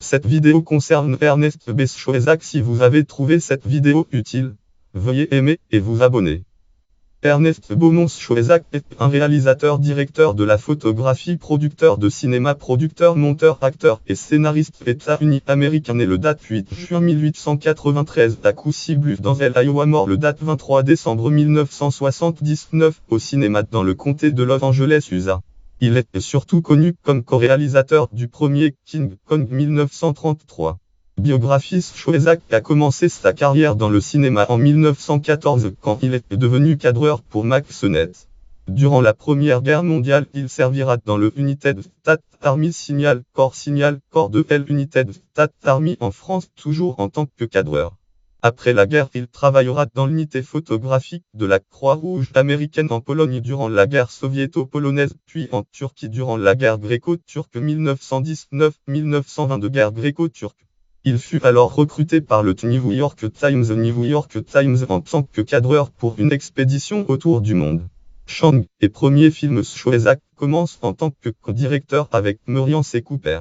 Cette vidéo concerne Ernest B. Schoesack. Si vous avez trouvé cette vidéo utile, veuillez aimer et vous abonner. Ernest Beaumont Schoesack est un réalisateur, directeur de la photographie, producteur de cinéma, producteur, monteur, acteur et scénariste États-Unis américain, né le date 8 juin 1893 à Coucy Bluffs dans l'Iowa, mort le date 23 décembre 1979 au cinéma dans le comté de Los Angeles, USA. Il est surtout connu comme co-réalisateur du premier King Kong 1933. Biographie: Schoesack a commencé sa carrière dans le cinéma en 1914 quand il est devenu cadreur pour Max Sennett. Durant la Première Guerre mondiale, il servira dans le United States Army Signal Corps de L United States Army en France, toujours en tant que cadreur. Après la guerre, il travaillera dans l'unité photographique de la Croix-Rouge américaine en Pologne durant la guerre soviéto-polonaise, puis en Turquie durant la guerre gréco-turque 1919-1922, guerre gréco-turque. Il fut alors recruté par le New York Times en tant que cadreur pour une expédition autour du monde. Chang et premier film: Schoesack commence en tant que co-directeur avec Muriel C. Cooper.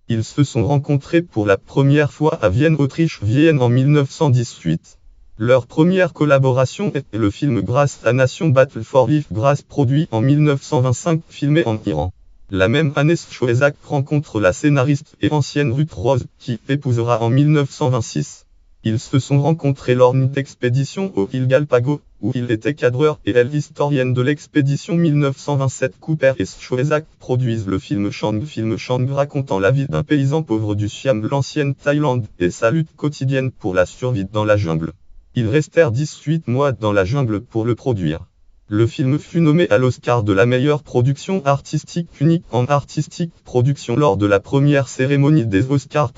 Ils se sont rencontrés pour la première fois à Vienne, Autriche, Vienne en 1918. Leur première collaboration est le film Grace à Nation Battle for Life, Grace, produit en 1925, filmé en Iran. La même année, Schoesack rencontre la scénariste et ancienne Ruth Rose, qui épousera en 1926. Ils se sont rencontrés lors d'une expédition au île Galapagos, où il était cadreur et elle historienne de l'expédition 1927. Cooper et Schoesack produisent le film Chang racontant la vie d'un paysan pauvre du Siam, l'ancienne Thaïlande, et sa lutte quotidienne pour la survie dans la jungle. Ils restèrent 18 mois dans la jungle pour le produire. Le film fut nommé à l'Oscar de la meilleure production artistique unique en artistique production lors de la première cérémonie des Oscars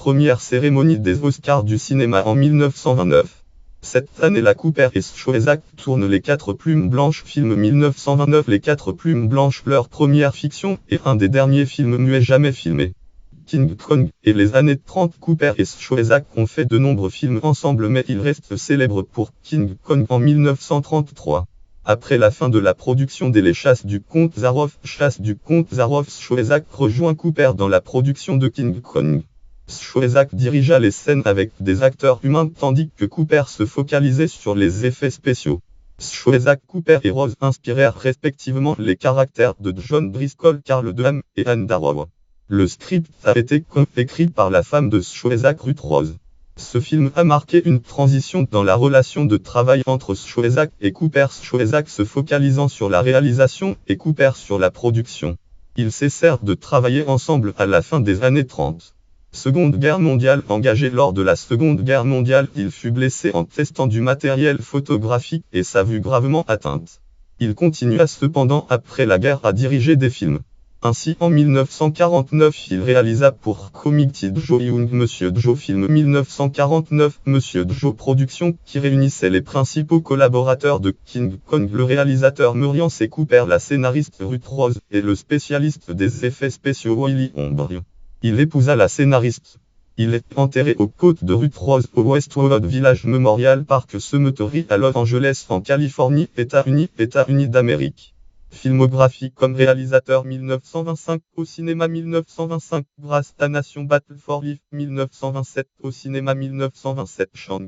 du cinéma en 1929. Cette année-là, Cooper et Schoesack tournent Les 4 plumes blanches, film 1929. Les 4 plumes blanches, leur première fiction et un des derniers films muets jamais filmés. King Kong et les années 30. Cooper et Schoesack ont fait de nombreux films ensemble, mais ils restent célèbres pour King Kong en 1933. Après la fin de la production des Les Chasses du Comte Zaroff, Schoesack rejoint Cooper dans la production de King Kong. Schoesack dirigea les scènes avec des acteurs humains tandis que Cooper se focalisait sur les effets spéciaux. Schoesack, Cooper et Rose inspirèrent respectivement les caractères de John Driscoll, Carl Denham et Anne Darrow. Le script a été écrit par la femme de Schoesack, Ruth Rose. Ce film a marqué une transition dans la relation de travail entre Schoesack et Cooper, Schoesack se focalisant sur la réalisation et Cooper sur la production. Ils cessèrent de travailler ensemble à la fin des années 30. Seconde Guerre mondiale. Engagé lors de la Seconde Guerre mondiale, il fut blessé en testant du matériel photographique et sa vue gravement atteinte. Il continua cependant après la guerre à diriger des films. Ainsi, en 1949, il réalisa pour Committed Joe Young Monsieur Joe, film 1949, Monsieur Joe Productions, qui réunissait les principaux collaborateurs de King Kong, le réalisateur Muriel C. Cooper, la scénariste Ruth Rose, et le spécialiste des effets spéciaux Willy Ombrion. Il épousa la scénariste. Il est enterré aux côtes de Ruth Rose au Westwood Village Memorial Park Cemetery à Los Angeles en Californie, États-Unis d'Amérique. Filmographie: comme réalisateur 1925, au cinéma 1925, Grace à Nation Battle for Life 1927, au cinéma 1927, Chang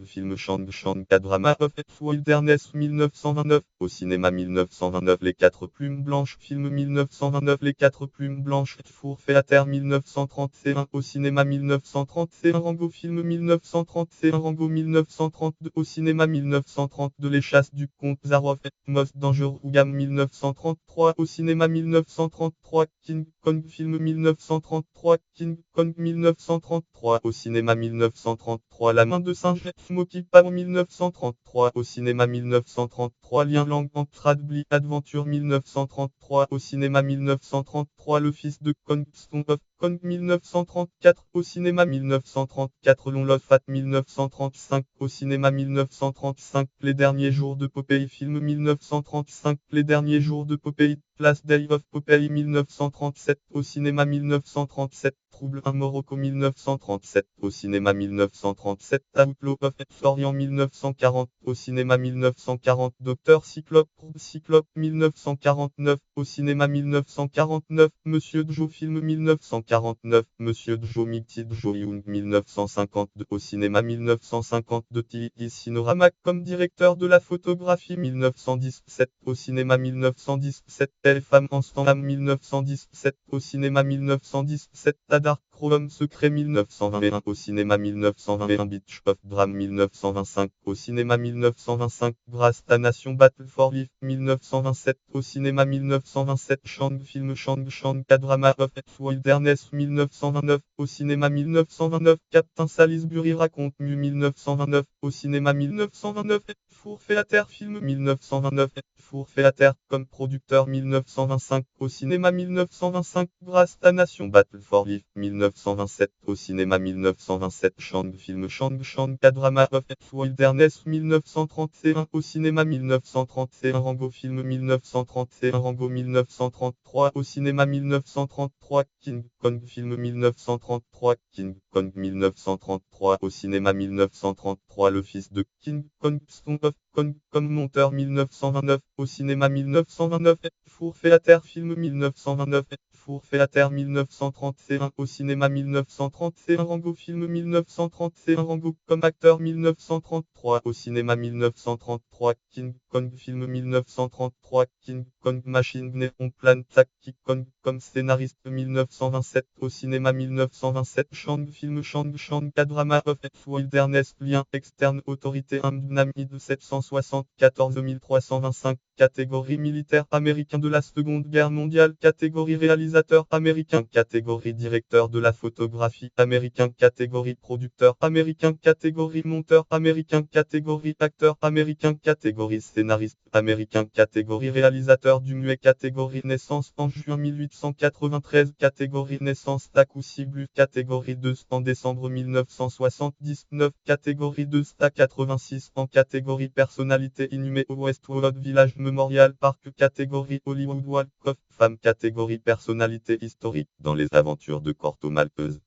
A Drama of Wilderness 1929, au cinéma 1929, Les 4 plumes blanches, film 1929, Les 4 plumes blanches, Four Theater 1931, au cinéma 1931, Rango, film 1931, Rango 1932, au cinéma 1932, Les Chasses du Comte Zaroff, Most Dangerous Game 1933, au cinéma 1933, King Kong, film 1933, King Kong 1933, au cinéma 1933, La main de singe, Smokey Pam 1933, au cinéma 1933, Lien Lang entre Radley Adventure 1933, au cinéma 1933, Le fils de Kong, Song of Kong 1934, au cinéma 1934, Long Love Fat 1935, au cinéma 1935, Les derniers jours de Popeye, film 1935, Les derniers jours de Popeye, Last Day of Popeye 1937 au cinéma 1937, Trouble in Morocco 1937 au cinéma 1937, Outlaw of Florian 1940 au cinéma 1940, Dr Cyclope 1949 au cinéma 1949, Monsieur Joe film 1949, Monsieur Joe Mixed Joe Young 1952 au cinéma 1952, T.I. Cinorama comme directeur de la photographie 1917 au cinéma 1917, Elle femme en stand 1917 au cinéma 1917, A Dark Chrome secret 1921 au cinéma 1921, Beach of Dram 1925 au cinéma 1925, Grâce à Nation Battle for Life 1927 au cinéma 1927, Shang film Shang K-Drama of Wilderness 1929 au cinéma 1929, Captain Salisbury raconte mieux 1929 au cinéma 1929, Four Theater film 1929, Four Theater comme producteur 1925 au cinéma 1925, Grâce à Nation Battle for Life 1927 au cinéma 1927, Shang film Shang K-Drama of Wilderness 1931 au cinéma 1931, Rango film 1931, Rango 1933 au cinéma 1933, King Kong film 1933, King Kong 1933 au cinéma 1933, Le fils de King Kong, Song of Kong comme monteur 1929 au cinéma 1929, Four Theater film 1929, Four Theater 1931 au cinéma 1931, Rango film 1931, Rango comme acteur 1933 au cinéma 1933, King Kong film 1933, King Kong Machine Néon Plan King Kong comme scénariste 1927 au cinéma 1927, Shang film Shang K-Drama of Wilderness, lien externe autorité Namid 774 325, catégorie militaire américain de la Seconde Guerre mondiale, catégorie réalisateur américain, catégorie directeur de la photographie américain, catégorie producteur américain, catégorie monteur américain, catégorie acteur américain, catégorie scénariste américain, catégorie réalisateur du muet, catégorie naissance en juin 1893, catégorie naissance Takushi Blue, catégorie 2 en décembre 1979, catégorie 2 sta 86 en catégorie personnalité inhumée au Westwood Village Memorial Park, catégorie Hollywood Walk of Fame, catégorie personnalité historique dans les aventures de Corto Maltese.